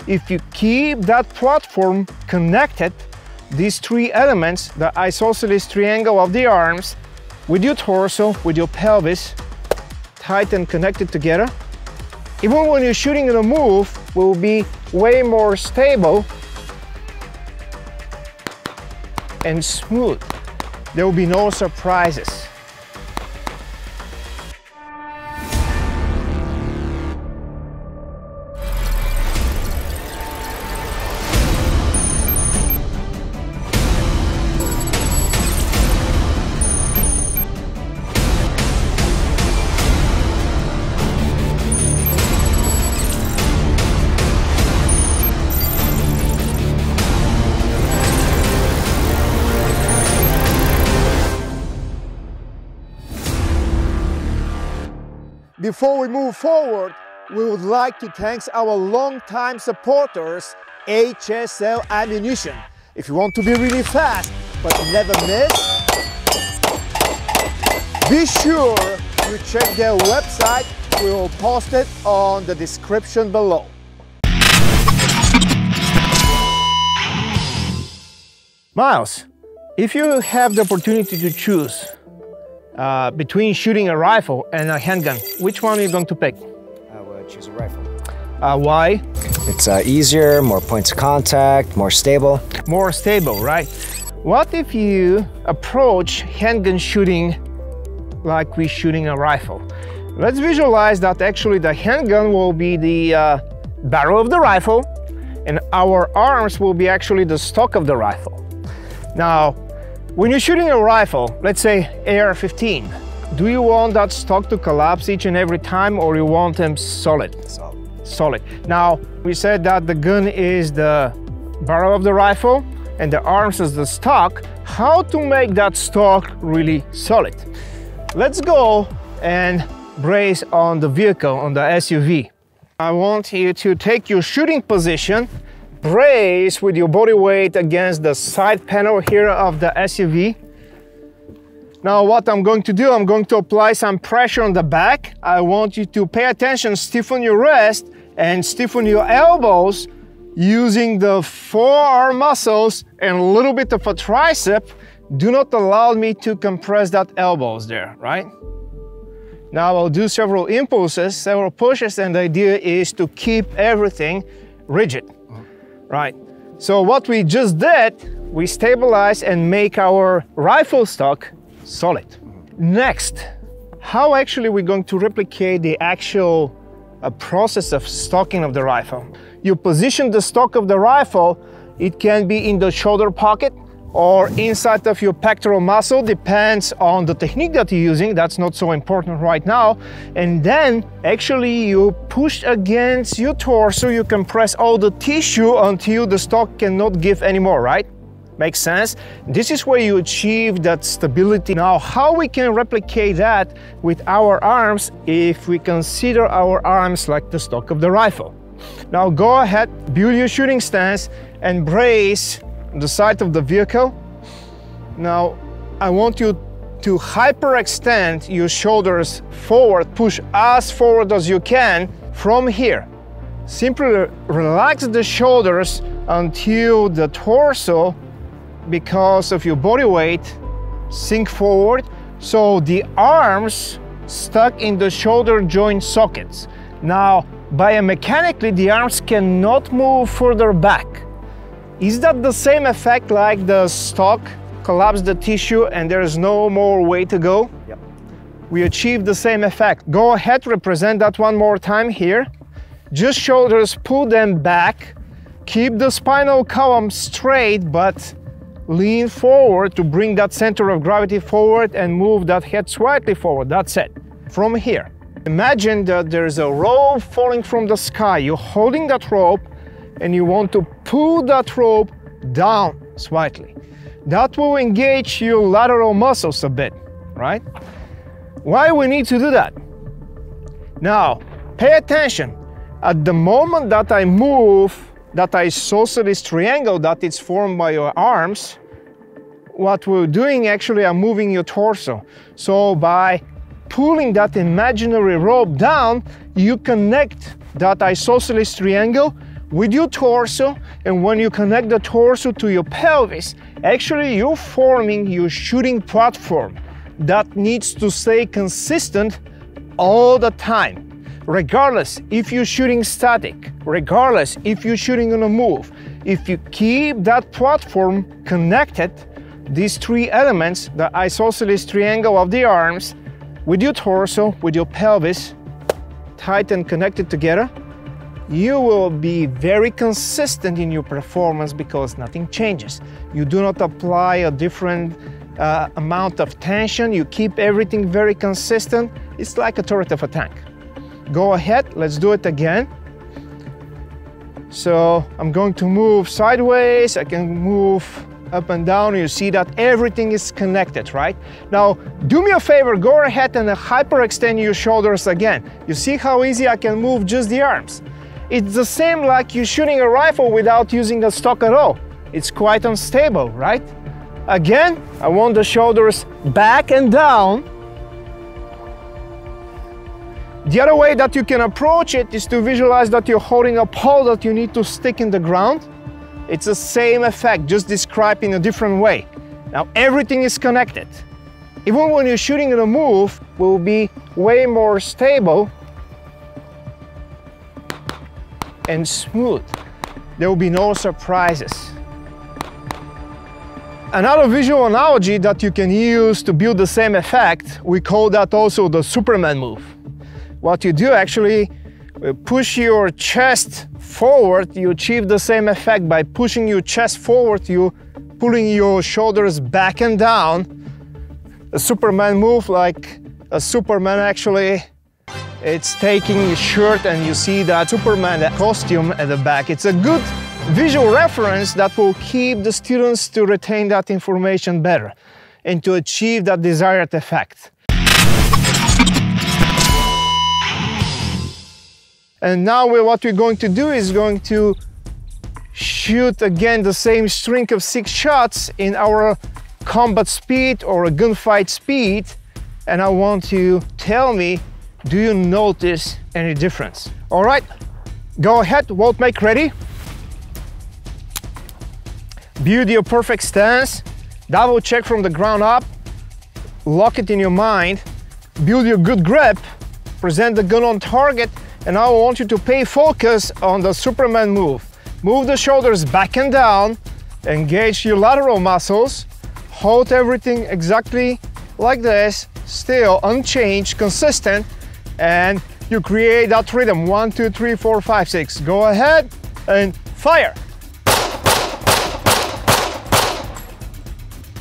if you keep that platform connected, these three elements, the isosceles triangle of the arms, with your torso, with your pelvis, tight and connected together, even when you're shooting in a move, will be way more stable and smooth. There will be no surprises. Before we move forward, we would like to thank our longtime supporters, HSL Ammunition. If you want to be really fast but never miss, be sure you check their website. We will post it on the description below. Miles, if you have the opportunity to choose between shooting a rifle and a handgun, which one are you going to pick? I would choose a rifle. Why? It's easier, more points of contact, more stable. More stable, right? What if you approach handgun shooting like we're shooting a rifle? Let's visualize that actually the handgun will be the barrel of the rifle and our arms will be actually the stock of the rifle. Now, when you're shooting a rifle, let's say AR-15, do you want that stock to collapse each and every time, or you want them solid? Solid. Now, we said that the gun is the barrel of the rifle and the arms is the stock. How to make that stock really solid? Let's go and brace on the vehicle, on the SUV. I want you to take your shooting position, brace with your body weight against the side panel here of the SUV. Now what I'm going to do, I'm going to apply some pressure on the back. I want you to pay attention, stiffen your wrist and stiffen your elbows using the forearm muscles and a little bit of a tricep. Do not allow me to compress that elbows there, right? Now I'll do several impulses, several pushes, and the idea is to keep everything rigid. Right, so what we just did, we stabilize and make our rifle stock solid. Next, how actually we're going to replicate the actual process of stocking of the rifle? You position the stock of the rifle, it can be in the shoulder pocket or inside of your pectoral muscle, depends on the technique that you're using. That's not so important right now. And then actually you push against your torso, you compress all the tissue until the stock cannot give anymore, right? Makes sense? This is where you achieve that stability. Now, how we can replicate that with our arms if we consider our arms like the stock of the rifle. Now go ahead, build your shooting stance and brace the side of the vehicle. Now I want you to hyperextend your shoulders forward, push as forward as you can from here. Simply relax the shoulders until the torso, because of your body weight, sink forward, so the arms stuck in the shoulder joint sockets. Now biomechanically the arms cannot move further back. Is that the same effect like the stock collapse the tissue and there's no more way to go? Yep. We achieve the same effect. Go ahead, represent that one more time here. Just shoulders, pull them back. Keep the spinal column straight, but lean forward to bring that center of gravity forward and move that head slightly forward. That's it. From here, imagine that there's a rope falling from the sky. You're holding that rope and you want to pull that rope down slightly. That will engage your lateral muscles a bit, right? Why we need to do that? Now, pay attention. At the moment that I move that isosceles triangle that is formed by your arms, what we're doing actually, I'm moving your torso. So by pulling that imaginary rope down, you connect that isosceles triangle with your torso, and when you connect the torso to your pelvis, actually you're forming your shooting platform that needs to stay consistent all the time. Regardless if you're shooting static, regardless if you're shooting on a move, if you keep that platform connected, these three elements, the isosceles triangle of the arms, with your torso, with your pelvis, tight and connected together, you will be very consistent in your performance because nothing changes. You do not apply a different amount of tension. You keep everything very consistent. It's like a turret of a tank. Go ahead, let's do it again. So I'm going to move sideways. I can move up and down. You see that everything is connected, right? Now, do me a favor, go ahead and hyperextend your shoulders again. You see how easy I can move just the arms? It's the same like you shooting a rifle without using a stock at all. It's quite unstable, right? Again, I want the shoulders back and down. The other way that you can approach it is to visualize that you're holding a pole that you need to stick in the ground. It's the same effect, just described in a different way. Now everything is connected. Even when you're shooting in a move, will be way more stable and smooth. There will be no surprises. Another visual analogy that you can use to build the same effect, we call that also the Superman move. What you do actually, push your chest forward, you achieve the same effect by pushing your chest forward, you pulling your shoulders back and down. A Superman move, like a Superman actually, it's taking his shirt and you see that Superman costume at the back. It's a good visual reference that will keep the students to retain that information better and to achieve that desired effect. And now what we're going to do is going to shoot again the same string of 6 shots in our combat speed or a gunfight speed. And I want you to tell me, do you notice any difference? All right, go ahead, Volt make ready. Build your perfect stance, double check from the ground up, lock it in your mind, build your good grip, present the gun on target, and now I want you to pay focus on the Superman move. Move the shoulders back and down, engage your lateral muscles, hold everything exactly like this, still unchanged, consistent, and you create that rhythm. 1, 2, 3, 4, 5, 6. Go ahead and fire.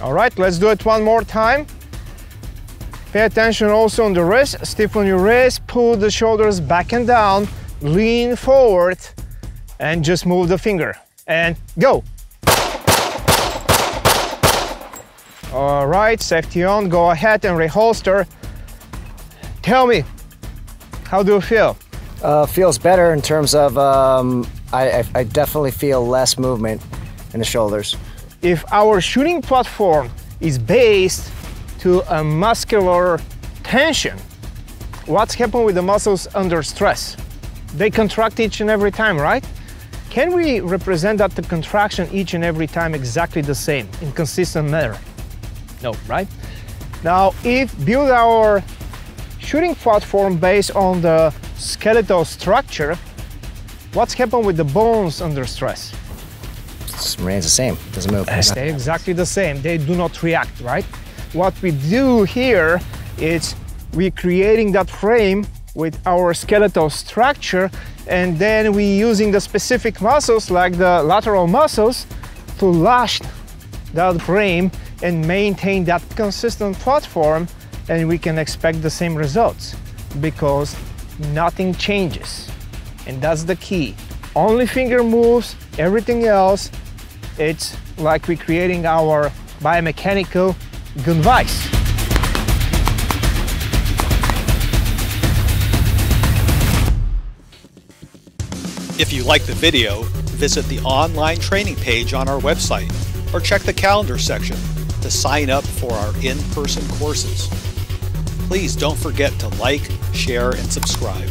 All right, let's do it one more time. Pay attention also on the wrist, stiffen your wrist, pull the shoulders back and down, lean forward, and just move the finger, and go. All right, safety on, go ahead and reholster. Tell me, how do you feel? Feels better in terms of, I definitely feel less movement in the shoulders. If our shooting platform is based to a muscular tension, what's happened with the muscles under stress? They contract each and every time, right? Can we represent that the contraction each and every time exactly the same in consistent manner? No, right? Now, if build our shooting platform based on the skeletal structure, what's happened with the bones under stress? It remains the same, doesn't move. They're exactly the same, they do not react, right? What we do here is we're creating that frame with our skeletal structure, and then we're using the specific muscles like the lateral muscles to lash that frame and maintain that consistent platform, and we can expect the same results because nothing changes. And that's the key. Only finger moves, everything else, it's like we're creating our biomechanical gun vise. If you like the video, visit the online training page on our website or check the calendar section to sign up for our in-person courses. Please don't forget to like, share, and subscribe.